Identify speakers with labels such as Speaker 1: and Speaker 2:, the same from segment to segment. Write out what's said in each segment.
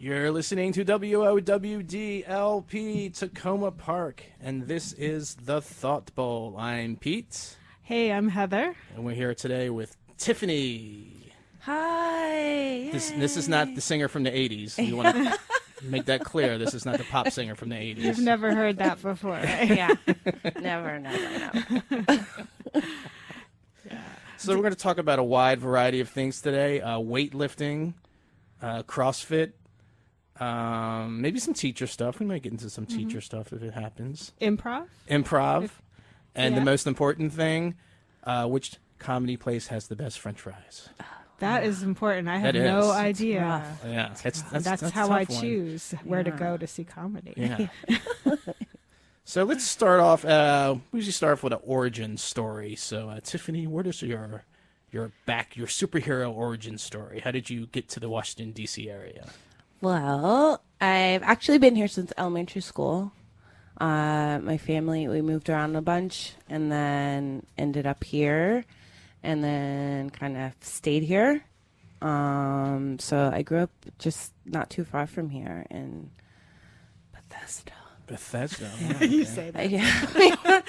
Speaker 1: You're listening to WOWD LP Tacoma Park, and this is The Thought Bowl. I'm Pete.
Speaker 2: Hey, I'm Heather.
Speaker 1: And we're here today with Tiffany.
Speaker 3: Hi.
Speaker 1: This is not the singer from the 80s. You want to make that clear. This is not the pop singer from the 80s.
Speaker 2: You've never heard that before, right?
Speaker 3: Yeah. Never.
Speaker 1: So we're going to talk about a wide variety of things today. Weightlifting, CrossFit, maybe some teacher stuff. We might get into some teacher stuff if it happens.
Speaker 2: Improv.
Speaker 1: And the
Speaker 2: yeah.
Speaker 1: most important thing, which comedy place has the best French fries?
Speaker 2: That is important. I have
Speaker 1: That
Speaker 2: no
Speaker 1: is.
Speaker 2: idea.
Speaker 1: Yeah,
Speaker 2: That's
Speaker 1: a
Speaker 2: how
Speaker 1: tough
Speaker 2: I
Speaker 1: one.
Speaker 2: choose where to go to see comedy.
Speaker 1: Yeah. So let's start off. We usually start off with an origin story. So Tiffany, where does your superhero origin story? How did you get to the Washington D.C. area?
Speaker 3: Well, I've actually been here since elementary school. My family, we moved around a bunch and then ended up here and then kind of stayed here. So I grew up just not too far from here in Bethesda.
Speaker 1: Yeah,
Speaker 2: You say that.
Speaker 3: Yeah,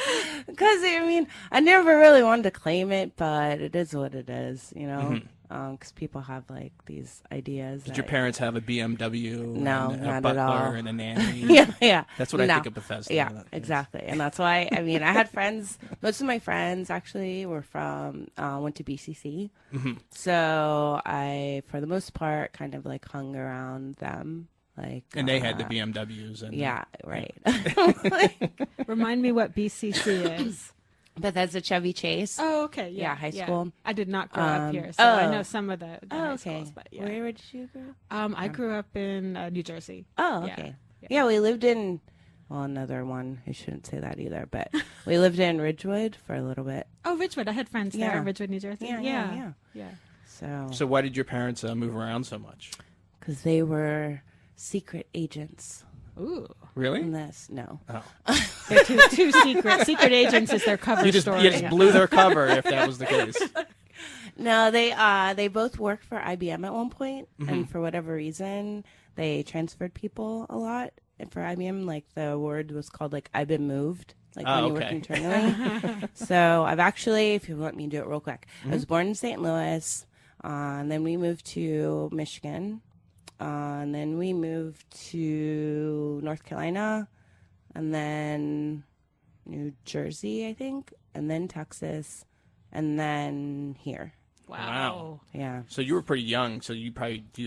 Speaker 3: because I never really wanted to claim it, but it is what it is, you know. Because people have like these ideas.
Speaker 1: Did your parents have a BMW?
Speaker 3: No,
Speaker 1: and a
Speaker 3: not
Speaker 1: butler
Speaker 3: at all.
Speaker 1: and a nanny?
Speaker 3: Yeah.
Speaker 1: That's what I
Speaker 3: No.
Speaker 1: think of Bethesda.
Speaker 3: Yeah, exactly. And that's why, I had friends, most of my friends actually were went to BCC. So I, for the most part, kind of like hung around them.
Speaker 1: And they had the BMWs. And
Speaker 3: Yeah, right.
Speaker 2: Remind me what BCC is.
Speaker 3: Bethesda Chevy Chase.
Speaker 2: Oh, okay. Yeah,
Speaker 3: high school.
Speaker 2: I did not grow up here, so I know some of the high
Speaker 3: okay.
Speaker 2: schools. But yeah.
Speaker 3: Where did you grow up?
Speaker 2: I grew up in New Jersey.
Speaker 3: Oh,
Speaker 2: Yeah.
Speaker 3: okay.
Speaker 2: Yeah.
Speaker 3: Yeah, we lived in, well, another one. I shouldn't say that either, but we lived in Ridgewood for a little bit.
Speaker 2: Oh, Ridgewood. I had friends there
Speaker 3: Yeah.
Speaker 2: in Ridgewood, New Jersey.
Speaker 3: Yeah.
Speaker 2: Yeah.
Speaker 1: So why did your parents move around so much?
Speaker 3: Because they were secret agents
Speaker 2: Ooh.
Speaker 1: Really?
Speaker 3: in this. No.
Speaker 1: Oh.
Speaker 2: They're too secret. Secret Agents is their cover
Speaker 1: You just
Speaker 2: story.
Speaker 1: blew their cover if that was the case.
Speaker 3: No, they both worked for IBM at one point, and for whatever reason, they transferred people a lot. And for IBM, like the word was called like "I've been moved," like when you work internally. So I've actually, if you want me to do it real quick, I was born in St. Louis, and then we moved to Michigan, and then we moved to North Carolina, and then New Jersey, I think, and then Texas, and then here.
Speaker 1: Wow.
Speaker 3: Yeah.
Speaker 1: So you were pretty young, so do you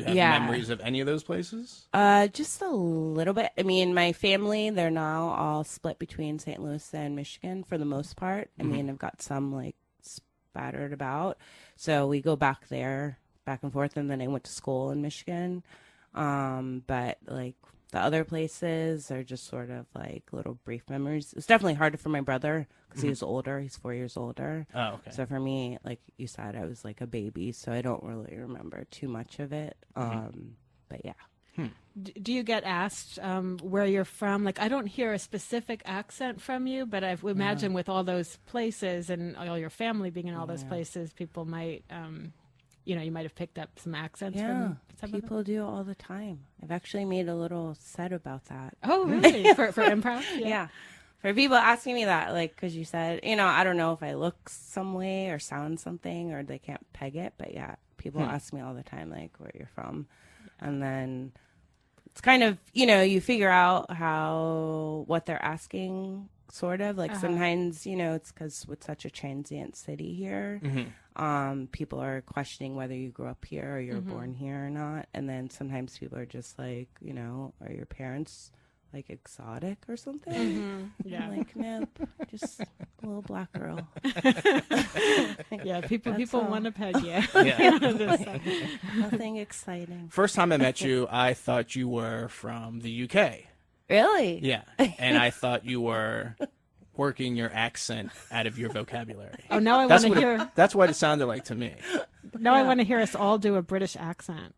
Speaker 1: have
Speaker 3: Yeah.
Speaker 1: memories of any of those places?
Speaker 3: Just a little bit. My family, they're now all split between St. Louis and Michigan for the most part. I've got some like spattered about. So we go back there, back and forth, and then I went to school in Michigan. But like the other places are just sort of like little brief memories. It's definitely harder for my brother because he was older. He's 4 years older.
Speaker 1: Oh, okay.
Speaker 3: So for me, like you said, I was like a baby, so I don't really remember too much of it. But yeah.
Speaker 2: Do you get asked where you're from? Like, I don't hear a specific accent from you, but I imagine with all those places and all your family being in all those places, people might, you might have picked up some accents from some of them.
Speaker 3: People do all the time. I've actually made a little set about that.
Speaker 2: Oh, really? for improv?
Speaker 3: Yeah. For people asking me that, like, because you said, I don't know if I look some way or sound something or they can't peg it, but yeah, people ask me all the time, like, where you're from. And then it's kind of, you figure out what they're asking, sort of. Like, sometimes, it's because with such a transient city here, people are questioning whether you grew up here or you're born here or not. And then sometimes people are just like, are your parents like exotic or something?
Speaker 2: Yeah.
Speaker 3: I'm like, nope, just a little black girl.
Speaker 2: Yeah, people
Speaker 3: all.
Speaker 2: want to peg you.
Speaker 1: Yeah.
Speaker 3: Nothing exciting.
Speaker 1: First time I met you, I thought you were from the UK.
Speaker 3: Really?
Speaker 1: Yeah. And I thought you were working your accent out of your vocabulary.
Speaker 2: Oh, now I want
Speaker 1: That's
Speaker 2: to
Speaker 1: what
Speaker 2: hear.
Speaker 1: that's what it sounded like to me.
Speaker 2: Now I want to hear us all do a British accent.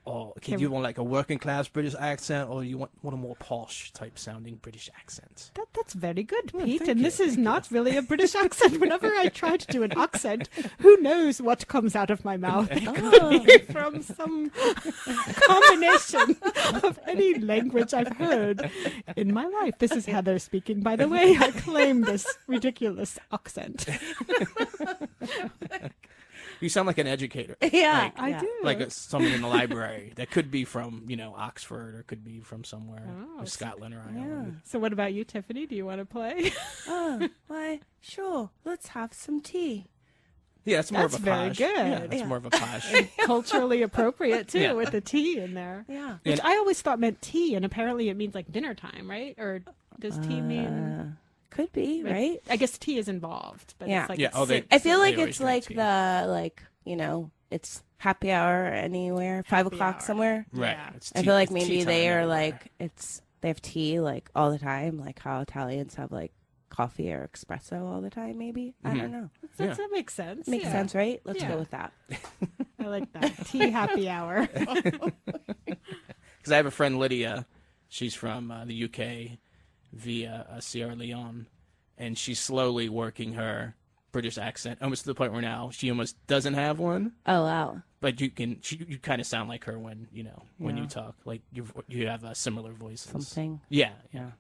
Speaker 1: Or do you want like a working class British accent, or you want a more posh type sounding British accent?
Speaker 2: That's very good, Pete.
Speaker 1: thank
Speaker 2: And
Speaker 1: you,
Speaker 2: this is
Speaker 1: thank
Speaker 2: not really a British accent. Whenever I try to do an accent, who knows what comes out of my mouth? It could be from some combination of any language I've heard in my life. This is Heather speaking, by the way. I claim this ridiculous accent.
Speaker 1: You sound like an educator.
Speaker 3: Yeah,
Speaker 1: Like,
Speaker 2: I do.
Speaker 1: like someone in the library that could be from, Oxford, or could be from somewhere,
Speaker 2: Oh,
Speaker 1: or Scotland or Ireland.
Speaker 2: So what about you, Tiffany? Do you want to play?
Speaker 3: Oh, why? Sure. Let's have some tea.
Speaker 1: Yeah, it's more
Speaker 2: That's
Speaker 1: of a
Speaker 2: very
Speaker 1: posh.
Speaker 2: good.
Speaker 1: Yeah, it's
Speaker 3: Yeah.
Speaker 1: more of a posh.
Speaker 2: Culturally appropriate, too,
Speaker 1: Yeah.
Speaker 2: with the tea in there.
Speaker 3: Yeah.
Speaker 2: Which I always thought meant tea, and apparently it means like dinner time, right? Or does tea mean...
Speaker 3: Could be, right?
Speaker 2: I guess tea is involved, but
Speaker 3: Yeah.
Speaker 2: it's like
Speaker 1: Yeah,
Speaker 2: it's
Speaker 1: oh, they-
Speaker 2: sit-
Speaker 3: I feel
Speaker 1: They
Speaker 3: like
Speaker 1: always
Speaker 3: it's
Speaker 1: drink
Speaker 3: like
Speaker 1: tea.
Speaker 3: it's happy hour anywhere, 5 o'clock
Speaker 2: hour.
Speaker 3: somewhere.
Speaker 1: Right.
Speaker 2: Yeah.
Speaker 1: It's
Speaker 3: I
Speaker 1: tea-
Speaker 3: feel like
Speaker 1: it's tea
Speaker 3: maybe
Speaker 1: time
Speaker 3: they are
Speaker 1: everywhere.
Speaker 3: like they have tea like all the time, like how Italians have like coffee or espresso all the time. Maybe I don't know.
Speaker 1: Yeah.
Speaker 2: that makes sense.
Speaker 3: Makes
Speaker 2: yeah.
Speaker 3: sense, right? Let's
Speaker 2: Yeah.
Speaker 3: go with that.
Speaker 2: I like that. Tea happy hour.
Speaker 1: Because I have a friend, Lydia. She's from the UK via Sierra Leone, and she's slowly working her British accent almost to the point where now she almost doesn't have one.
Speaker 3: Oh wow.
Speaker 1: But you kind of sound like her when you
Speaker 3: Yeah.
Speaker 1: talk. Like you have similar voices.
Speaker 3: Something.
Speaker 1: Yeah.
Speaker 3: Yeah.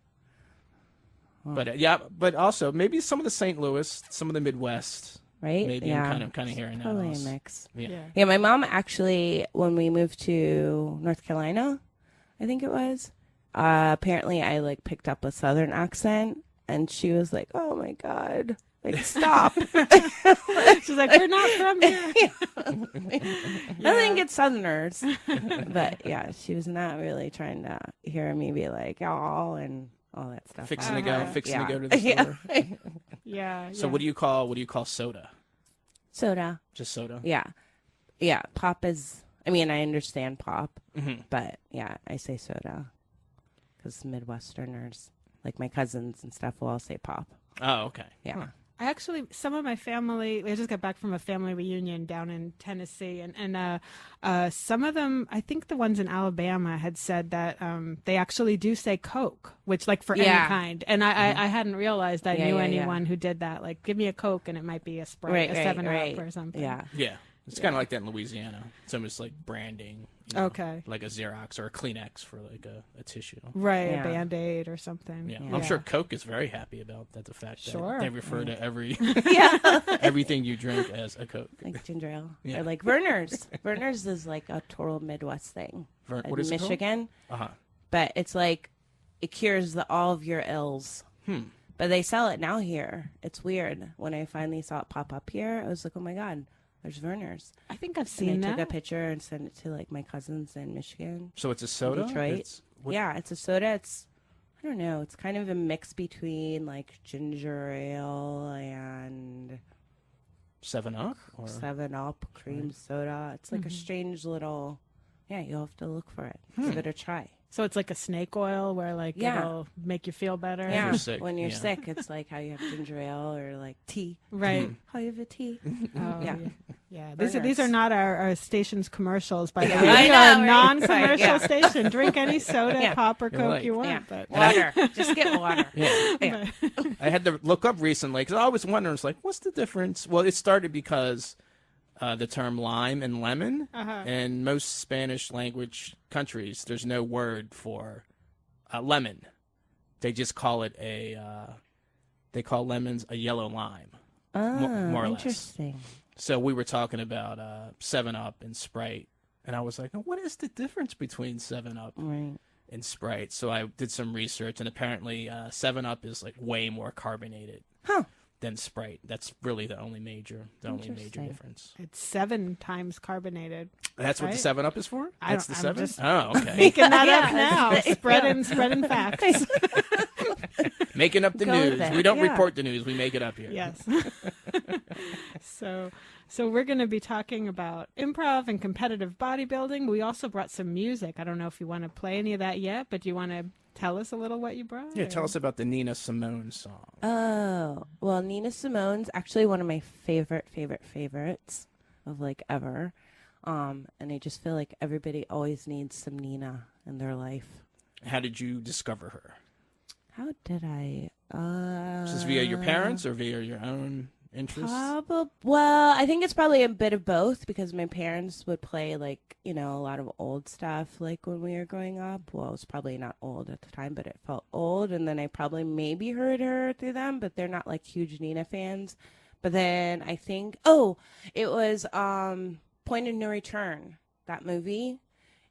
Speaker 1: But also maybe some of the St. Louis, some of the Midwest.
Speaker 3: Right?
Speaker 1: Maybe
Speaker 3: yeah.
Speaker 1: I'm kind of hearing that.
Speaker 3: Probably a
Speaker 1: also.
Speaker 3: mix.
Speaker 1: Yeah.
Speaker 3: Yeah, my mom actually, when we moved to North Carolina, I think it was, apparently I like picked up a Southern accent, and she was like, "Oh my God, like stop!"
Speaker 2: She's like, we're not from here.
Speaker 3: I think it's Southerners, but yeah, she was not really trying to hear me be like "y'all" and all that stuff.
Speaker 1: Fixing to
Speaker 3: Yeah.
Speaker 1: go to the store.
Speaker 2: Yeah.
Speaker 1: So what do you call soda?
Speaker 3: Soda.
Speaker 1: Just soda.
Speaker 3: Yeah, yeah. Pop is. I mean, I understand pop,
Speaker 1: Mm-hmm.
Speaker 3: but yeah, I say soda because Midwesterners, like my cousins and stuff, will all say pop.
Speaker 1: Oh, okay.
Speaker 3: Yeah.
Speaker 1: Huh.
Speaker 2: I actually, some of my family, I just got back from a family reunion down in Tennessee, and some of them, I think the ones in Alabama had said that they actually do say Coke, which like for any
Speaker 3: Yeah.
Speaker 2: kind. And I hadn't realized I
Speaker 3: Yeah,
Speaker 2: knew
Speaker 3: yeah,
Speaker 2: anyone who did that. Like, give me a Coke, and it might be a Sprite, a 7-Up or something.
Speaker 3: Yeah.
Speaker 1: Yeah. It's kind of like that in Louisiana. It's almost like branding.
Speaker 2: Okay.
Speaker 1: Like a Xerox or a Kleenex for like a tissue.
Speaker 2: Right,
Speaker 3: Yeah.
Speaker 2: a Band-Aid or something.
Speaker 1: Yeah.
Speaker 3: Yeah.
Speaker 1: I'm sure Coke is very happy about that. The fact
Speaker 2: Sure.
Speaker 1: that they refer to every
Speaker 3: Yeah.
Speaker 1: everything you drink as a Coke.
Speaker 3: Like ginger ale.
Speaker 1: Yeah.
Speaker 3: Or like Verner's. Verner's is like a total Midwest thing.
Speaker 1: What
Speaker 3: In
Speaker 1: is it called?
Speaker 3: Michigan.
Speaker 1: Uh-huh.
Speaker 3: But it's like, it cures all of your ills.
Speaker 1: Hmm.
Speaker 3: But they sell it now here. It's weird. When I finally saw it pop up here, I was like, oh my God, there's Verner's.
Speaker 2: I think I've
Speaker 3: And
Speaker 2: seen
Speaker 3: I
Speaker 2: that.
Speaker 3: took a picture and sent it to like my cousins in Michigan.
Speaker 1: So it's a soda?
Speaker 3: Detroit.
Speaker 1: It's, what,
Speaker 3: Yeah, it's a soda. It's, I don't know, it's kind of a mix between like ginger ale and
Speaker 1: 7-Up? Or
Speaker 3: 7-Up cream soda. It's like a strange little, yeah, you'll have to look for it. Give it a try.
Speaker 2: So it's like a snake oil where like
Speaker 3: Yeah.
Speaker 2: it'll make you feel better.
Speaker 3: Yeah,
Speaker 1: you're sick,
Speaker 3: when you're
Speaker 1: yeah.
Speaker 3: sick, it's like how you have ginger ale or like tea.
Speaker 2: Right.
Speaker 3: How you have a tea.
Speaker 2: Oh,
Speaker 3: Yeah.
Speaker 2: yeah.
Speaker 3: Very
Speaker 2: These are
Speaker 3: nice.
Speaker 2: not our station's commercials, by the way.
Speaker 3: I
Speaker 2: We
Speaker 3: know,
Speaker 2: are a
Speaker 3: right?
Speaker 2: non-commercial
Speaker 3: Yeah.
Speaker 2: station. Drink any soda,
Speaker 3: Yeah.
Speaker 2: pop, or
Speaker 1: You're
Speaker 2: Coke
Speaker 1: right.
Speaker 2: you want.
Speaker 3: Yeah.
Speaker 2: But
Speaker 3: Water. Just get water.
Speaker 1: Yeah.
Speaker 3: Yeah.
Speaker 1: I had to look up recently because I was wondering, it's like, what's the difference? Well, it started because the term lime and lemon.
Speaker 2: Uh-huh.
Speaker 1: In most Spanish language countries, there's no word for lemon. They just call it they call lemons a yellow lime.
Speaker 3: Oh,
Speaker 1: more or less.
Speaker 3: interesting.
Speaker 1: So we were talking about 7-Up and Sprite. And I was like, oh, what is the difference between 7-Up
Speaker 3: Right.
Speaker 1: and Sprite? So I did some research, and apparently 7-Up is like way more carbonated
Speaker 3: Huh.
Speaker 1: than Sprite. That's really the only major
Speaker 3: Interesting.
Speaker 1: difference.
Speaker 2: it's 7 times carbonated.
Speaker 1: That's what the
Speaker 2: Right?
Speaker 1: 7-Up is for?
Speaker 2: I
Speaker 1: That's the
Speaker 2: don't- I'm
Speaker 1: 7?
Speaker 2: just-
Speaker 1: Oh, okay.
Speaker 2: Making that
Speaker 3: Yeah,
Speaker 2: up now.
Speaker 3: that's-
Speaker 2: Spreading facts.
Speaker 1: Making up the
Speaker 3: Go with
Speaker 1: news.
Speaker 3: it,
Speaker 1: We don't
Speaker 3: yeah.
Speaker 1: report the news. We make it up here.
Speaker 2: Yes. So we're going to be talking about improv and competitive bodybuilding. We also brought some music. I don't know if you want to play any of that yet, but do you want to tell us a little what you brought?
Speaker 1: Yeah,
Speaker 2: or-
Speaker 1: tell us about the Nina Simone song.
Speaker 3: Oh, well, Nina Simone's actually one of my favorites of like ever. And I just feel like everybody always needs some Nina in their life.
Speaker 1: How did you discover her?
Speaker 3: How did I?
Speaker 1: Just via your parents or via your own interests?
Speaker 3: Well, I think it's probably a bit of both because my parents would play like, a lot of old stuff like when we were growing up. Well, it was probably not old at the time, but it felt old. And then I probably maybe heard her through them, but they're not like huge Nina fans. But then I think, it was Point of No Return, that movie.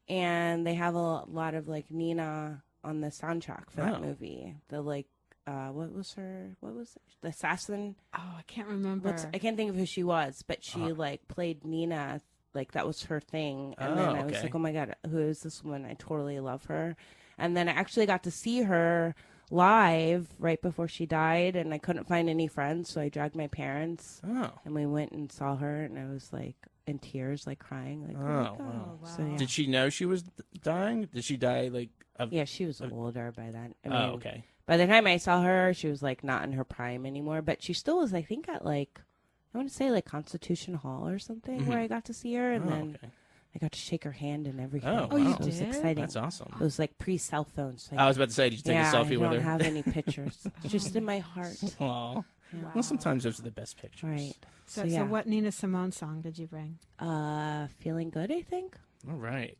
Speaker 3: And they have a lot of like Nina on the soundtrack for that movie. The like, what was it? The assassin?
Speaker 2: Oh, I can't remember.
Speaker 3: I can't think of who she was, but she like played Nina, like that was her thing. And then I was like, oh my God, who is this woman? I totally love her. And then I actually got to see her live right before she died, and I couldn't find any friends, so I dragged my parents, and we went and saw her, and I was like in tears, like crying, like, oh my God.
Speaker 2: Wow.
Speaker 3: So, yeah.
Speaker 1: Did she know she was dying? Did she die like?
Speaker 3: Yeah, she was older by then. I mean,
Speaker 1: okay.
Speaker 3: By the time I saw her, she was like not in her prime anymore, but she still was, I think, at like, I want to say like Constitution Hall or something, where I got to see her, and then I got to shake her hand and everything.
Speaker 1: Oh,
Speaker 2: wow. You
Speaker 3: So it was
Speaker 2: did?
Speaker 3: exciting.
Speaker 1: That's awesome.
Speaker 3: It was like pre-cell phones. So
Speaker 1: I was about to say, did you take a selfie with
Speaker 3: I
Speaker 1: her?
Speaker 3: don't have any pictures. Just in my heart.
Speaker 1: Aw. Well, sometimes those are the best pictures.
Speaker 3: Right.
Speaker 2: So,
Speaker 3: yeah.
Speaker 2: so what Nina Simone song did you bring?
Speaker 3: Feeling Good, I think.
Speaker 1: All right.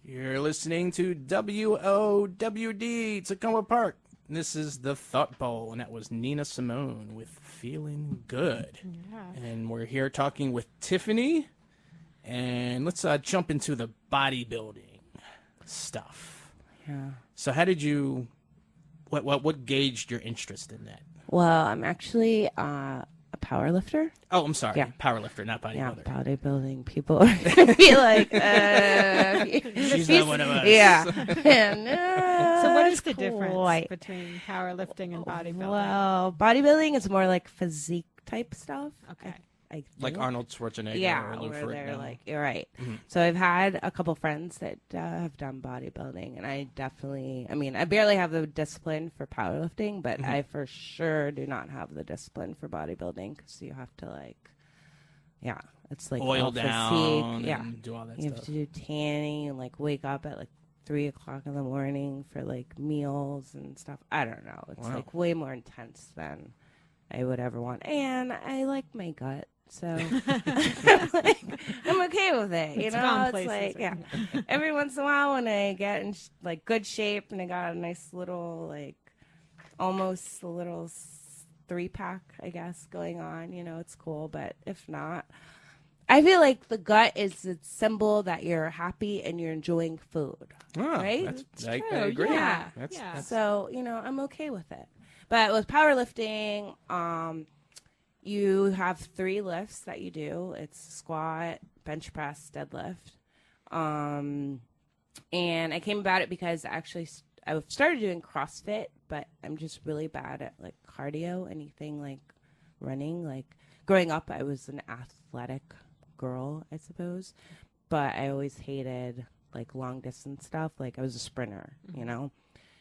Speaker 1: You're listening to WOWD, Tacoma Park. This is the Thought Bowl, and that was Nina Simone with Feeling Good.
Speaker 2: Yeah.
Speaker 1: And we're here talking with Tiffany, and let's jump into the bodybuilding stuff.
Speaker 3: Yeah.
Speaker 1: So how did you, what gauged your interest in that?
Speaker 3: Well, I'm actually a power lifter.
Speaker 1: Oh, I'm sorry.
Speaker 3: Yeah.
Speaker 1: Powerlifter, not
Speaker 3: Yeah,
Speaker 1: bodybuilder.
Speaker 3: bodybuilding people are gonna be like,
Speaker 1: She's not one of us.
Speaker 3: Yeah. No,
Speaker 2: So what is the
Speaker 3: it's
Speaker 2: difference
Speaker 3: quite-
Speaker 2: between powerlifting and bodybuilding?
Speaker 3: Well, bodybuilding is more like physique type stuff.
Speaker 2: Okay.
Speaker 3: I
Speaker 1: Like
Speaker 3: think.
Speaker 1: Arnold Schwarzenegger
Speaker 3: Yeah,
Speaker 1: or Lou
Speaker 3: where they're
Speaker 1: Ferrigno.
Speaker 3: like, you're right.
Speaker 1: Mhm.
Speaker 3: So I've had a couple friends that have done bodybuilding, and I barely have the discipline for powerlifting, but I for sure do not have the discipline for bodybuilding because you have to it's like
Speaker 1: Oil
Speaker 3: all
Speaker 1: down
Speaker 3: physique. Yeah,
Speaker 1: and do all that
Speaker 3: you have
Speaker 1: stuff.
Speaker 3: to do tanning and like wake up at like 3:00 in the morning for like meals and stuff. I don't know. It's
Speaker 1: Wow.
Speaker 3: like way more intense than I would ever want, and I like my gut. So I'm okay with it,
Speaker 2: It's gone
Speaker 3: It's
Speaker 2: places,
Speaker 3: like, every once in a while when I get in like good shape and I got a nice little like almost a little 3-pack, I guess, going on, it's cool. But if not, I feel like the gut is a symbol that you're happy and you're enjoying food, right?
Speaker 1: I
Speaker 2: true,
Speaker 1: agree.
Speaker 2: yeah.
Speaker 1: That's
Speaker 3: So I'm okay with it. But with powerlifting, you have 3 lifts that you do. It's squat, bench press, deadlift. And I came about it because actually I started doing CrossFit, but I'm just really bad at like cardio, anything like running. Like growing up, I was an athletic girl, I suppose, but I always hated like long distance stuff. Like I was a sprinter,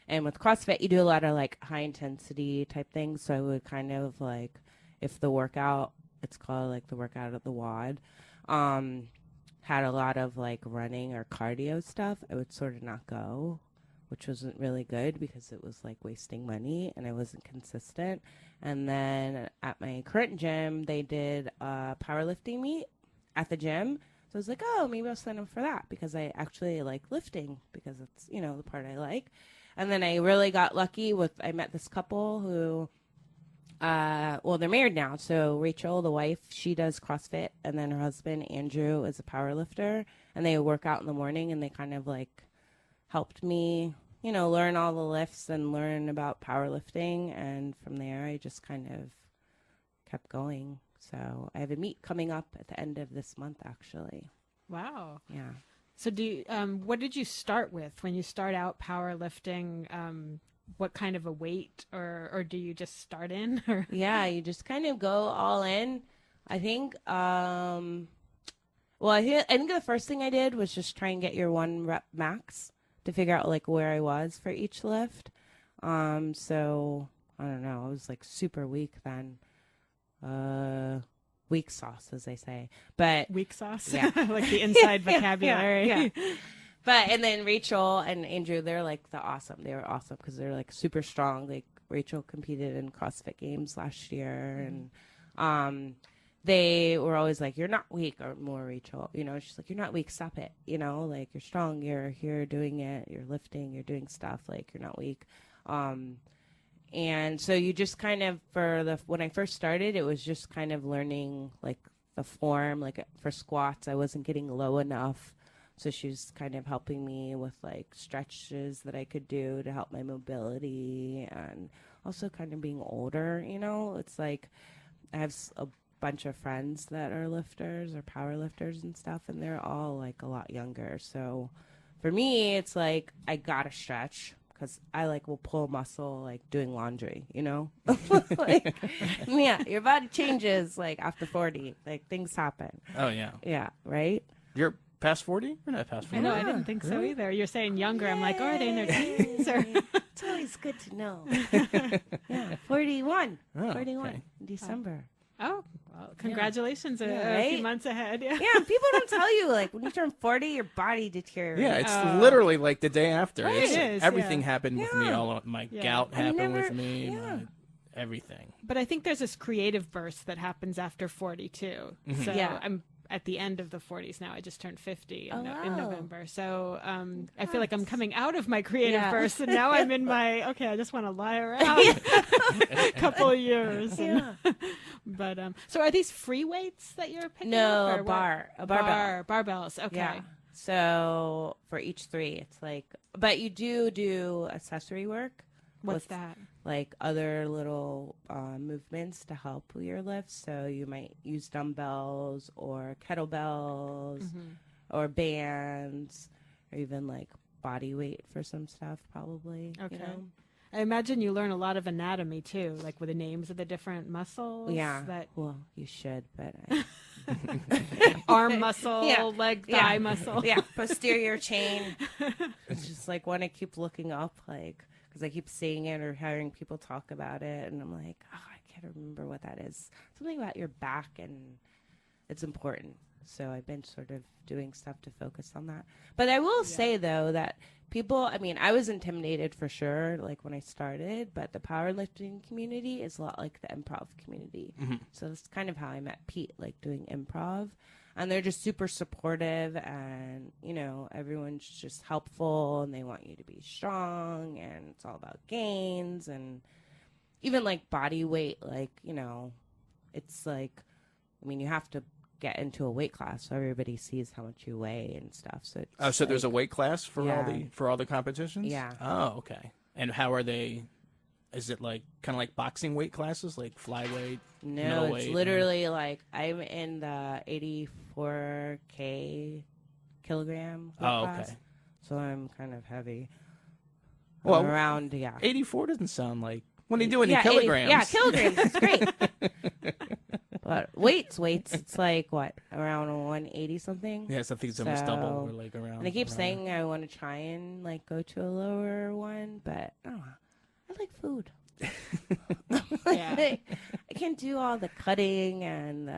Speaker 3: And with CrossFit, you do a lot of like high intensity type things. So I would kind of like, if the workout, it's called like the workout of the WOD, had a lot of like running or cardio stuff, I would sort of not go, which wasn't really good because it was like wasting money and I wasn't consistent. And then at my current gym, they did a powerlifting meet at the gym. So I was like, oh, maybe I'll sign up for that because I actually like lifting because it's, the part I like. And then I really got lucky I met this couple who, they're married now. So Rachel, the wife, she does CrossFit, and then her husband, Andrew, is a power lifter, and they work out in the morning, and they kind of like helped me, learn all the lifts and learn about powerlifting. And from there, I just kind of kept going. So I have a meet coming up at the end of this month, actually.
Speaker 2: Wow.
Speaker 3: Yeah.
Speaker 2: So what did you start with when you start out powerlifting? What kind of a weight, or do you just start in? Or?
Speaker 3: Yeah, you just kind of go all in. I think, I think the first thing I did was just try and get your 1 rep max to figure out like where I was for each lift. So I don't know, I was like super weak then. weak sauce, as they say. But
Speaker 2: Weak sauce,
Speaker 3: Yeah.
Speaker 2: like the inside
Speaker 3: Yeah,
Speaker 2: vocabulary.
Speaker 3: yeah. But and then Rachel and Andrew, they're like they were awesome because they're like super strong. Like Rachel competed in CrossFit Games last year, and they were always like, "You're not weak," or more Rachel, she's like, "You're not weak, stop it," like you're strong, you're here doing it, you're lifting, you're doing stuff, like you're not weak. And so you just kind of when I first started, it was just kind of learning like the form, like for squats, I wasn't getting low enough. So she was kind of helping me with like stretches that I could do to help my mobility, and also kind of being older, it's like I have a bunch of friends that are lifters or power lifters and stuff, and they're all like a lot younger. So for me, it's like I gotta stretch because I like will pull muscle like doing laundry, like, yeah, your body changes like after 40, like things happen.
Speaker 1: Oh yeah.
Speaker 3: Yeah, right.
Speaker 1: You're past 40? You're not past 40.
Speaker 2: I know, I didn't think so either. You're saying younger. I'm like, are they in their teens? Or...
Speaker 3: It's always good to know. Yeah, 41.
Speaker 1: Oh,
Speaker 3: 41
Speaker 1: okay.
Speaker 3: in December.
Speaker 2: Oh, well, congratulations!
Speaker 3: Yeah,
Speaker 2: A few
Speaker 3: right?
Speaker 2: months ahead. Yeah.
Speaker 3: Yeah, people don't tell you like when you turn 40, your body deteriorates.
Speaker 1: Yeah, it's literally like the day after.
Speaker 2: Right.
Speaker 1: It's,
Speaker 2: It is,
Speaker 1: everything
Speaker 2: yeah.
Speaker 1: happened with me.
Speaker 3: Yeah.
Speaker 1: All my
Speaker 2: Yeah.
Speaker 1: gout
Speaker 3: I
Speaker 1: happened with
Speaker 3: never-
Speaker 1: me.
Speaker 3: yeah.
Speaker 1: Everything.
Speaker 2: But I think there's this creative burst that happens after 40 too. So
Speaker 3: Yeah.
Speaker 2: I'm at the end of the 40s now. I just turned 50 in
Speaker 3: Oh, wow.
Speaker 2: November. So I feel like I'm coming out of my creative
Speaker 3: Yeah.
Speaker 2: burst, and now I'm in my, okay, I just want to lie around a couple of years.
Speaker 3: Yeah.
Speaker 2: But so are these free weights that you're picking
Speaker 3: No,
Speaker 2: up?
Speaker 3: a barbell.
Speaker 2: Barbells. Okay.
Speaker 3: Yeah. So for each 3, it's like, but you do accessory work.
Speaker 2: What's
Speaker 3: with,
Speaker 2: that?
Speaker 3: Like other little movements to help with your lifts. So you might use dumbbells or kettlebells or bands, or even like body weight for some stuff, probably.
Speaker 2: Okay. I imagine you learn a lot of anatomy too, like with the names of the different muscles.
Speaker 3: Yeah.
Speaker 2: That
Speaker 3: Well, you should, but
Speaker 2: arm muscle,
Speaker 3: Yeah.
Speaker 2: leg,
Speaker 3: Yeah.
Speaker 2: thigh muscle.
Speaker 3: yeah, posterior chain. It's just like when I keep looking up, like, because I keep seeing it or hearing people talk about it, and I'm like, oh, I can't remember what that is. Something about your back, and it's important. So I've been sort of doing stuff to focus on that. But I will say, though, that people, I mean, I was intimidated for sure, like when I started, but the powerlifting community is a lot like the improv community. So that's kind of how I met Pete, like doing improv. And they're just super supportive, and, everyone's just helpful, and they want you to be strong, and it's all about gains, and even like body weight, like, it's like, I mean, you have to get into a weight class so everybody sees how much you weigh and stuff. So it's
Speaker 1: So there's a weight class for
Speaker 3: Yeah.
Speaker 1: all the competitions?
Speaker 3: Yeah.
Speaker 1: Oh, okay. And how are they? Is it like kind of like boxing weight classes, like flyweight?
Speaker 3: No,
Speaker 1: middleweight,
Speaker 3: it's
Speaker 1: and-
Speaker 3: literally like I'm in the 84K kilogram weight
Speaker 1: Oh,
Speaker 3: class,
Speaker 1: okay.
Speaker 3: so I'm kind of heavy.
Speaker 1: Well,
Speaker 3: I'm around, yeah.
Speaker 1: 84 doesn't sound like when they do it in
Speaker 3: 80
Speaker 1: kilograms.
Speaker 3: yeah, kilograms. It's great. But weights, it's like what, around 180 something.
Speaker 1: Yeah, so I think it's almost double, or
Speaker 3: So-
Speaker 1: like around.
Speaker 3: And I keep
Speaker 1: around
Speaker 3: saying I want to try and like go to a lower one, but I don't know. I like food.
Speaker 2: Yeah.
Speaker 3: I can't do all the cutting and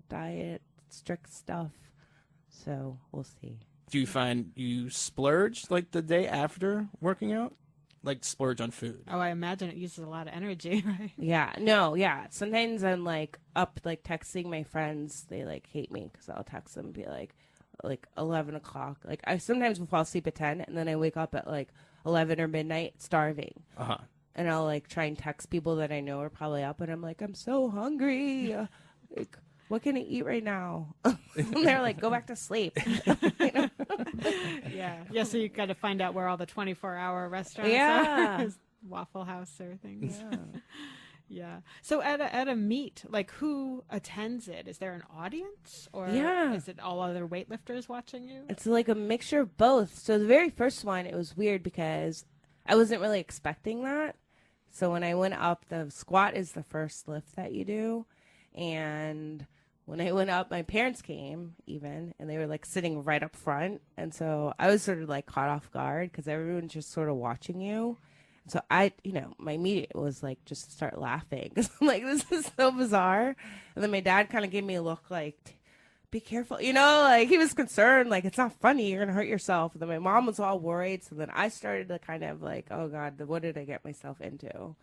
Speaker 3: diet strict stuff. So we'll see.
Speaker 1: Do you find you splurge like the day after working out? Like splurge on food?
Speaker 2: Oh, I imagine it uses a lot of energy, right?
Speaker 3: Yeah, no, yeah. Sometimes I'm like up, like texting my friends. They like hate me because I'll text them and be like 11 o'clock. Like I sometimes will fall asleep at 10, and then I wake up at like 11 or midnight starving.
Speaker 1: Uh-huh.
Speaker 3: And I'll like try and text people that I know are probably up, and I'm like, I'm so hungry. Like, what can I eat right now? And they're like, go back to sleep.
Speaker 2: Yeah. So you got to find out where all the 24-hour restaurants
Speaker 3: Yeah.
Speaker 2: are. Waffle House or things. Yeah. So at a meet, like who attends it? Is there an audience, or
Speaker 3: Yeah.
Speaker 2: is it all other weightlifters watching you?
Speaker 3: It's like a mixture of both. So the very first one, it was weird because I wasn't really expecting that. So when I went up, the squat is the first lift that you do. And when I went up, my parents came even, and they were like sitting right up front. And so I was sort of like caught off guard because everyone's just sort of watching you. So my immediate was like just start laughing because I'm like, this is so bizarre. And then my dad kind of gave me a look like, be careful, like he was concerned, like it's not funny, you're gonna hurt yourself. And then my mom was all worried. So then I started to kind of like, oh God, what did I get myself into?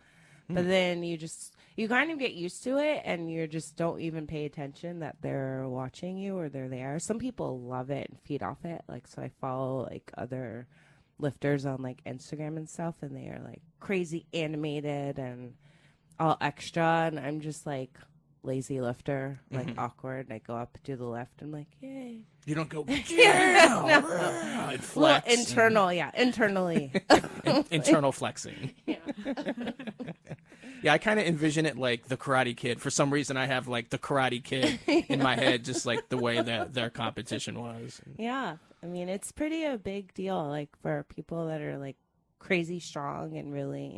Speaker 3: But then you kind of get used to it, and you just don't even pay attention that they're watching you or they're there. Some people love it and feed off it. Like, so I follow like other lifters on like Instagram and stuff, and they are like crazy animated and all extra, and I'm just like lazy lifter, like awkward. I go up, do the lift, I'm like, yay.
Speaker 1: You don't go,
Speaker 3: No.
Speaker 1: and flex.
Speaker 3: Well, internally.
Speaker 1: Internal flexing.
Speaker 3: Yeah.
Speaker 1: Yeah, I kind of envision it like the Karate Kid. For some reason, I have like the Karate Kid in my head, just like the way that their competition was.
Speaker 3: Yeah. I mean, it's pretty a big deal, like for people that are like crazy strong and really,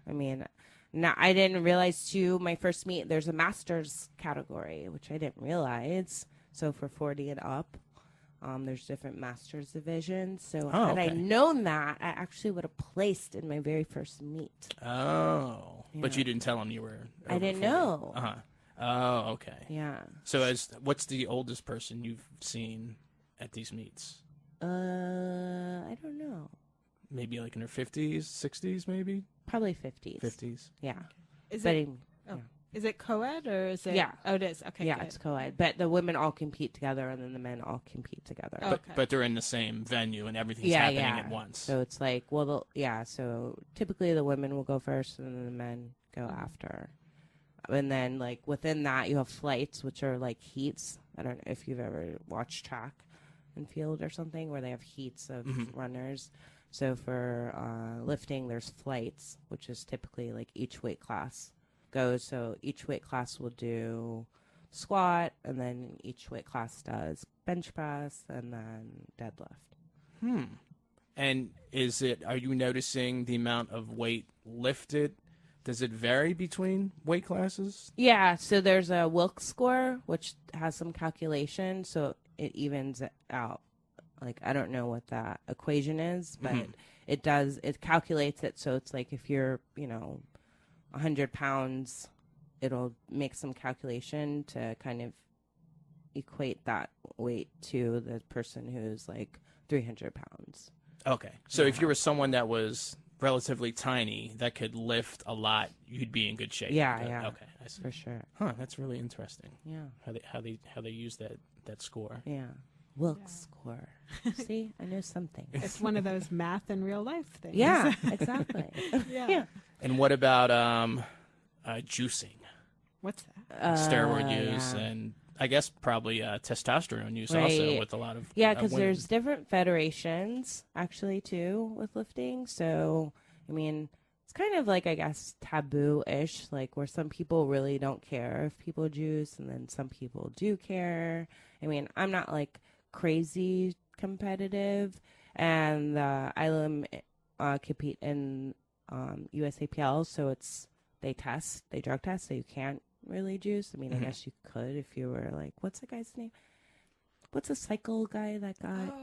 Speaker 3: I mean, now I didn't realize too, my first meet, there's a master's category, which I didn't realize. So for 40 and up, there's different master's divisions. So had I known that, I actually would have placed in my very first meet.
Speaker 1: Oh,
Speaker 3: Yeah.
Speaker 1: but you didn't tell them you were.
Speaker 3: I didn't
Speaker 1: 40.
Speaker 3: know.
Speaker 1: Uh-huh. Oh, okay.
Speaker 3: Yeah.
Speaker 1: So what's the oldest person you've seen at these meets?
Speaker 3: I don't know.
Speaker 1: Maybe like in her 50s, 60s, maybe?
Speaker 3: Probably 50s.
Speaker 1: 50s.
Speaker 3: Yeah.
Speaker 2: Is
Speaker 3: But
Speaker 2: it? Is it co-ed or is it?
Speaker 3: Yeah.
Speaker 2: Oh, it is. Okay.
Speaker 3: yeah,
Speaker 2: good.
Speaker 3: it's co-ed. But the women all compete together, and then the men all compete together.
Speaker 2: Oh.
Speaker 1: But,
Speaker 2: Okay.
Speaker 1: but they're in the same venue and everything's happening at once.
Speaker 3: So it's like, so typically the women will go first and then the men go after. And then, like, within that, you have flights, which are like heats. I don't know if you've ever watched track and field or something where they have heats of runners. So for lifting, there's flights, which is typically like each weight class goes. So each weight class will do squat, and then each weight class does bench press and then deadlift.
Speaker 1: And are you noticing the amount of weight lifted? Does it vary between weight classes?
Speaker 3: Yeah, so there's a Wilks score, which has some calculation, so it evens it out. Like, I don't know what that equation is, but it calculates it. So it's like if you're, 100 pounds, it'll make some calculation to kind of equate that weight to the person who's like 300 pounds.
Speaker 1: Okay. So if you were someone that was relatively tiny that could lift a lot, you'd be in good shape.
Speaker 3: Yeah.
Speaker 1: Okay, I see.
Speaker 3: For sure.
Speaker 1: Huh, that's really interesting.
Speaker 3: Yeah.
Speaker 1: How they use that score.
Speaker 3: Yeah. Wilks score. See, I know something.
Speaker 2: It's one of those math in real life things.
Speaker 3: Yeah, exactly.
Speaker 2: Yeah.
Speaker 1: And what about juicing?
Speaker 2: What's that?
Speaker 1: Steroid use
Speaker 3: yeah.
Speaker 1: and I guess probably testosterone use
Speaker 3: Right.
Speaker 1: also with a lot of
Speaker 3: because
Speaker 1: women.
Speaker 3: there's different federations actually too with lifting. So I mean, it's kind of like, I guess, taboo-ish, like where some people really don't care if people juice, and then some people do care. I mean, I'm not like crazy competitive, and I compete in USAPL, so they drug test, so you can't really juice. I mean, I guess you could if you were like, what's the guy's name? What's the cycle guy that got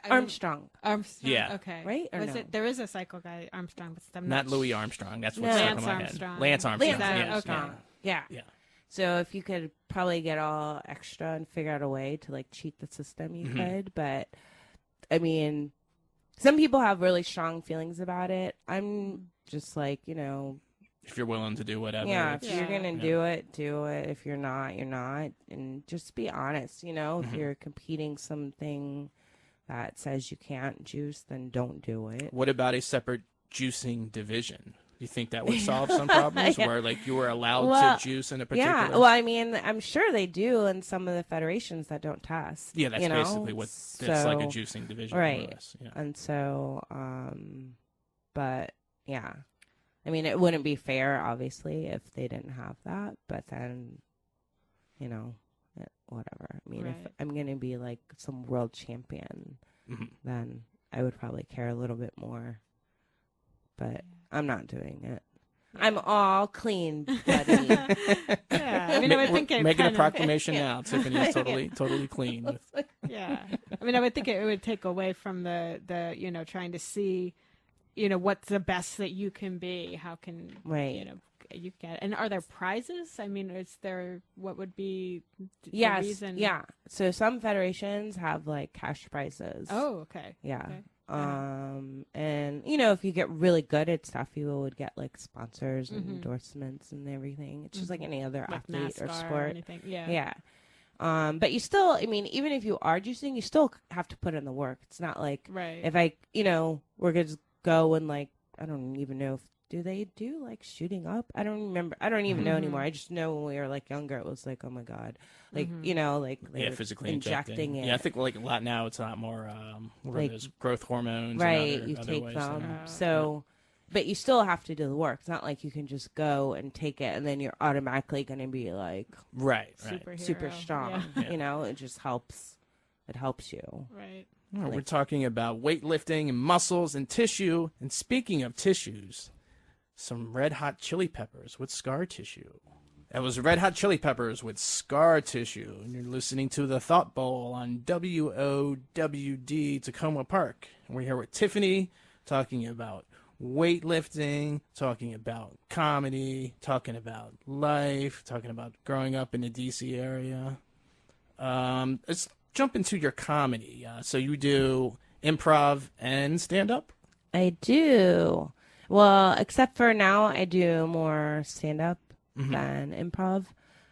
Speaker 3: Armstrong?
Speaker 2: Armstrong.
Speaker 1: Yeah.
Speaker 2: Okay.
Speaker 3: Right? Or
Speaker 2: Was
Speaker 3: no?
Speaker 2: it? There is a cycle guy, Armstrong, but I'm
Speaker 1: Not Louis Armstrong. That's what's
Speaker 3: No.
Speaker 1: stuck in
Speaker 2: Lance
Speaker 1: my
Speaker 2: Armstrong.
Speaker 1: head. Lance Armstrong.
Speaker 3: Lance
Speaker 1: yes,
Speaker 3: Armstrong.
Speaker 1: yeah.
Speaker 3: Yeah.
Speaker 1: Yeah.
Speaker 3: So if you could probably get all extra and figure out a way to like cheat the system, you could. But I mean, some people have really strong feelings about it. I'm just like,
Speaker 1: If you're willing to do whatever.
Speaker 3: yeah, if
Speaker 1: it's-
Speaker 3: you're gonna do it, do it. If you're not, you're not. And just be honest, if you're competing something that says you can't juice, then don't do it.
Speaker 1: What about a separate juicing division? You think that would solve some problems where like you were allowed to juice in a particular?
Speaker 3: Yeah, well, I mean, I'm sure they do in some of the federations that don't test.
Speaker 1: Yeah, that's basically what it's like a juicing division. more or
Speaker 3: Right.
Speaker 1: less, yeah.
Speaker 3: And so, but yeah, I mean, it wouldn't be fair, obviously, if they didn't have that. But then, whatever. I mean, if
Speaker 2: Right.
Speaker 3: I'm gonna be like some world champion, then I would probably care a little bit more. But I'm not doing it. I'm all clean, buddy.
Speaker 2: Yeah. I mean, I would think it
Speaker 1: Making a
Speaker 2: kind of,
Speaker 1: proclamation now. Tiffany is totally clean.
Speaker 2: yeah. I mean, I would think it would take away from the trying to see, what's the best that you can be? How can
Speaker 3: Right.
Speaker 2: you get? And are there prizes? I mean, what would be the
Speaker 3: Yes.
Speaker 2: reason?
Speaker 3: Yeah. So some federations have like cash prizes.
Speaker 2: Oh, okay.
Speaker 3: Yeah.
Speaker 2: Okay.
Speaker 3: And if you get really good at stuff, you would get like sponsors and
Speaker 2: Mhm.
Speaker 3: endorsements and everything. It's just like any other
Speaker 2: Like
Speaker 3: athlete or
Speaker 2: NASCAR
Speaker 3: sport.
Speaker 2: anything. Yeah.
Speaker 3: Yeah. But you still, I mean, even if you are juicing, you still have to put in the work. It's not like
Speaker 2: Right.
Speaker 3: if we're going to go and like, I don't even know if, do they do like shooting up? I don't remember. I don't even know anymore. I just know when we were like younger, it was like, oh my God. Like, like they were
Speaker 1: physically
Speaker 3: injecting it.
Speaker 1: Yeah, I think like a lot now it's a lot more what are
Speaker 3: Like-
Speaker 1: those growth hormones
Speaker 3: Right.
Speaker 1: and
Speaker 3: You
Speaker 1: other
Speaker 3: take
Speaker 1: ways
Speaker 3: them.
Speaker 1: there.
Speaker 3: So, but you still have to do the work. It's not like you can just go and take it and then you're automatically going to be like
Speaker 1: Right.
Speaker 2: Superhero.
Speaker 3: super strong.
Speaker 2: Yeah.
Speaker 3: It just helps. It helps you.
Speaker 2: Right.
Speaker 1: Well, we're talking about weightlifting and muscles and tissue. And speaking of tissues, some Red Hot Chili Peppers with scar tissue. That was Red Hot Chili Peppers with scar tissue. And you're listening to The Thought Bowl on WOWD Tacoma Park. And we're here with Tiffany talking about weightlifting, talking about comedy, talking about life, talking about growing up in the DC area. Let's jump into your comedy. So you do improv and stand-up?
Speaker 3: I do. Well, except for now, I do more stand up than improv.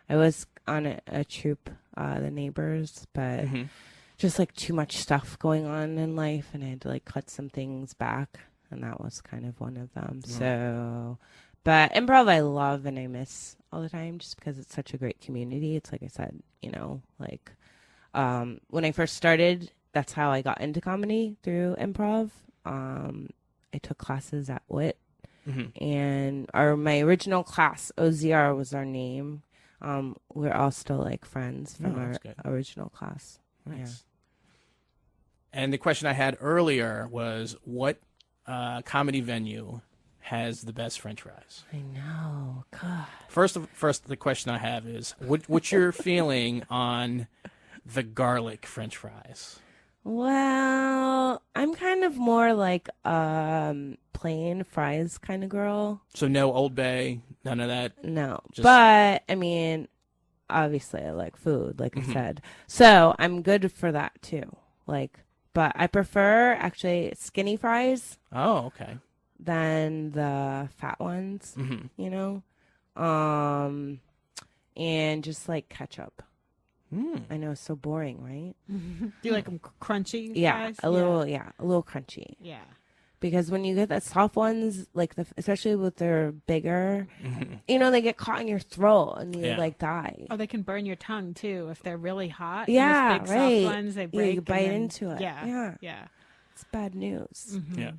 Speaker 3: I was on a troupe, The Neighbors, but just like too much stuff going on in life, and I had to like cut some things back, and that was kind of one of them. So, but improv I love and I miss all the time just because it's such a great community. It's like I said, when I first started, that's how I got into comedy, through improv. I took classes at WIT, and my original class, OZR was our name. We're all still like friends from our original class.
Speaker 1: Nice.
Speaker 3: Yeah.
Speaker 1: And the question I had earlier was, what comedy venue has the best French fries?
Speaker 3: I know. God.
Speaker 1: First, the question I have is, what's your feeling on the garlic French fries?
Speaker 3: Well, I'm kind of more like plain fries kind of girl.
Speaker 1: So no Old Bay, none of that.
Speaker 3: No.
Speaker 1: Just-
Speaker 3: But I mean, obviously I like food, like I said. So I'm good for that too. But I prefer actually skinny fries
Speaker 1: Oh, okay.
Speaker 3: than the fat ones, and just like ketchup. I know it's so boring, right?
Speaker 2: Do you like them crunchy?
Speaker 3: Yeah,
Speaker 2: fries?
Speaker 3: a little crunchy.
Speaker 2: Yeah.
Speaker 3: Because when you get the soft ones, like especially with their bigger, they get caught in your throat and you like die.
Speaker 2: Oh, they can burn your tongue too if they're really hot.
Speaker 3: Yeah,
Speaker 2: Those big
Speaker 3: right.
Speaker 2: soft ones, they break.
Speaker 3: You
Speaker 2: and
Speaker 3: bite
Speaker 2: then-
Speaker 3: into it.
Speaker 2: Yeah.
Speaker 3: Yeah. It's bad news.
Speaker 1: Yeah.